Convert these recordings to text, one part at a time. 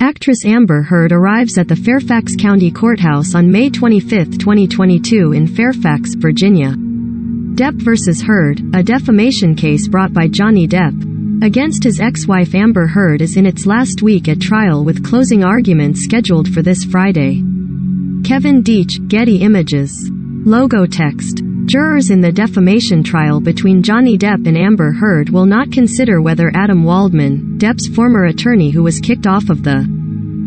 Actress Amber Heard arrives at the Fairfax County Courthouse on May 25, 2022 in Fairfax, Virginia. Depp vs. Heard, a defamation case brought by Johnny Depp against his ex-wife Amber Heard is in its last week at trial with closing arguments scheduled for this Friday. Kevin Deitch, Getty Images. Logo text. Jurors in the defamation trial between Johnny Depp and Amber Heard will not consider whether Adam Waldman, Depp's former attorney who was kicked off of the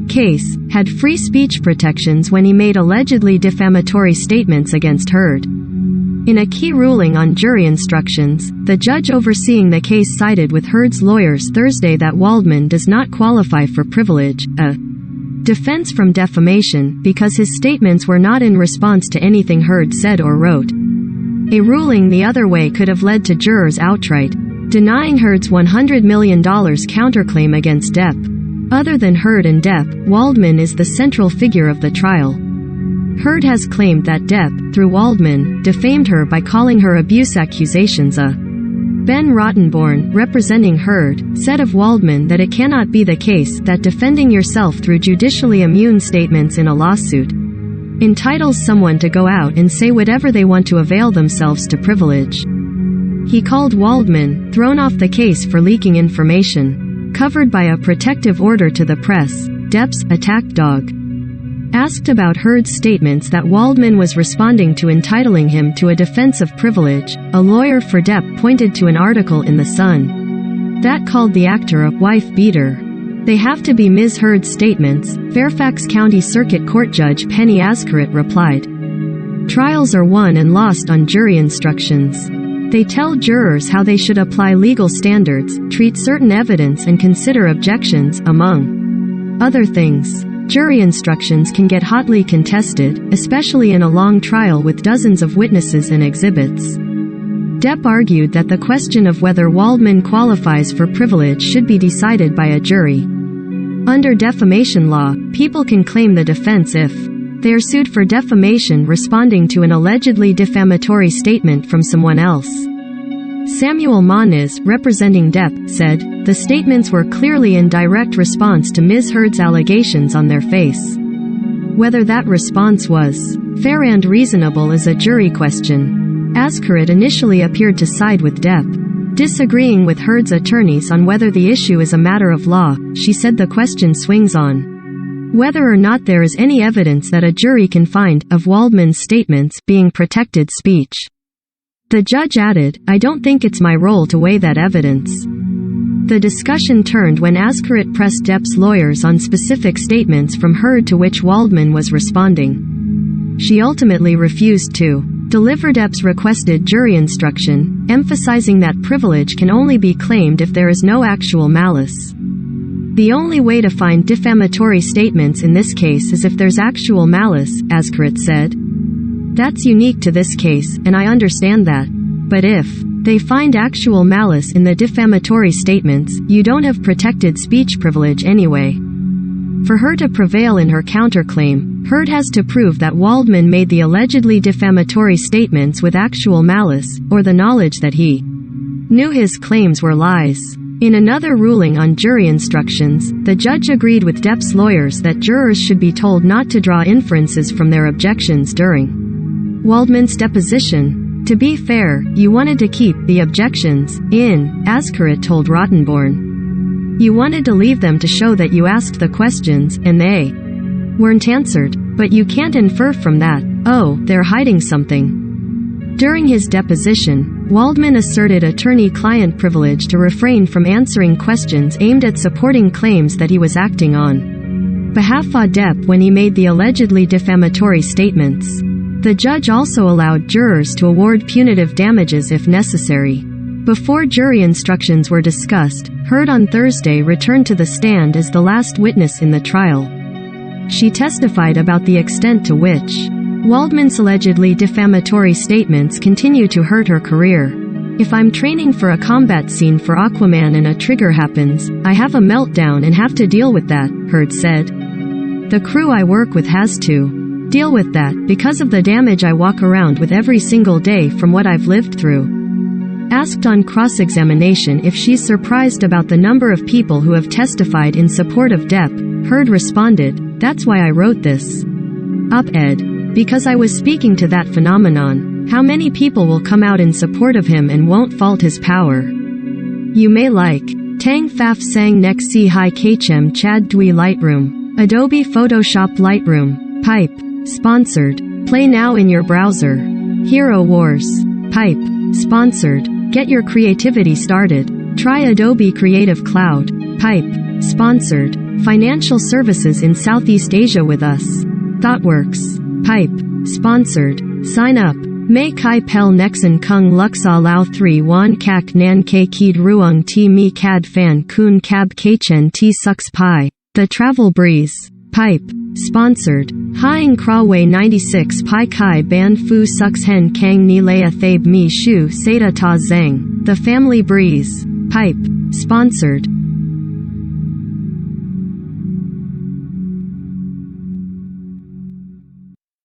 case, had free speech protections when he made allegedly defamatory statements against Heard. In a key ruling on jury instructions, the judge overseeing the case sided with Heard's lawyers Thursday that Waldman does not qualify for privilege, a defense from defamation, because his statements were not in response to anything Heard said or wrote. A ruling the other way could have led to jurors outright denying Heard's $100 million counterclaim against Depp. Other than Heard and Depp, Waldman is the central figure of the trial. Heard has claimed that Depp, through Waldman, defamed her by calling her abuse accusations a Ben Rottenborn, representing Heard, said of Waldman that it cannot be the case that defending yourself through judicially immune statements in a lawsuit entitles someone to go out and say whatever they want to avail themselves to privilege. He called Waldman, thrown off the case for leaking information covered by a protective order to the press, Depp's attack dog. Asked about Heard's statements that Waldman was responding to entitling him to a defense of privilege, a lawyer for Depp pointed to an article in The Sun that called the actor a wife beater. They have to be Ms. Heard's statements, Fairfax County Circuit Court Judge Penny Ascaret replied. Trials are won and lost on jury instructions. They tell jurors how they should apply legal standards, treat certain evidence and consider objections, among other things. Jury instructions can get hotly contested, especially in a long trial with dozens of witnesses and exhibits. Depp argued that the question of whether Waldman qualifies for privilege should be decided by a jury. Under defamation law, people can claim the defense if they are sued for defamation responding to an allegedly defamatory statement from someone else. Samuel Moniz, representing Depp, said, "The statements were clearly in direct response to Ms. Heard's allegations on their face. Whether that response was fair and reasonable is a jury question." Ascaret initially appeared to side with Depp, disagreeing with Heard's attorneys on whether the issue is a matter of law. She said the question swings on whether or not there is any evidence that a jury can find of Waldman's statements being protected speech. The judge added, "I don't think it's my role to weigh that evidence." The discussion turned when Ascaret pressed Depp's lawyers on specific statements from Heard to which Waldman was responding. She ultimately refused to deliver Depp's requested jury instruction, emphasizing that privilege can only be claimed if there is no actual malice. The only way to find defamatory statements in this case is if there's actual malice, Ascaret said. That's unique to this case, and I understand that. But if they find actual malice in the defamatory statements, you don't have protected speech privilege anyway. For her to prevail in her counterclaim, Heard has to prove that Waldman made the allegedly defamatory statements with actual malice, or the knowledge that he knew his claims were lies. In another ruling on jury instructions, the judge agreed with Depp's lawyers that jurors should be told not to draw inferences from their objections during Waldman's deposition. To be fair, you wanted to keep the objections in, Ascaret told Rottenborn. You wanted to leave them to show that you asked the questions, and they weren't answered. But you can't infer from that, oh, they're hiding something. During his deposition, Waldman asserted attorney-client privilege to refrain from answering questions aimed at supporting claims that he was acting on behalf of Depp when he made the allegedly defamatory statements. The judge also allowed jurors to award punitive damages if necessary. Before jury instructions were discussed, Heard on Thursday returned to the stand as the last witness in the trial. She testified about the extent to which Waldman's allegedly defamatory statements continue to hurt her career. "If I'm training for a combat scene for Aquaman and a trigger happens, I have a meltdown and have to deal with that," Heard said. "The crew I work with has to deal with that because of the damage I walk around with every single day from what I've lived through." Asked on cross-examination if she's surprised about the number of people who have testified in support of Depp, Heard responded, "That's why I wrote this op-ed. Because I was speaking to that phenomenon. How many people will come out in support of him and won't fault his power? You may like. Tang Faf Sang Nek Si Hai Kchem Chad Dui Lightroom. Adobe Photoshop Lightroom. Pipe. Sponsored. Play now in your browser. Hero Wars. Pipe. Sponsored. Get your creativity started. Try Adobe Creative Cloud. Pipe. Sponsored. Financial services in Southeast Asia with us. ThoughtWorks. Pipe. Sponsored. Sign up. May Kai Pel Nexen Kung Luxa Lao 3 Wan Kak Nan Ke Keed Ruang Ti Mi Cad Fan Kun Cab Kchen Ti Sux Pi. The Travel Breeze. Pipe. Sponsored. Haing Kraway 96 Pi Kai Ban Fu Sux Hen Kang Ni Lea Thabe Mi Shu Seda Ta Zeng. The Family Breeze. Pipe. Sponsored.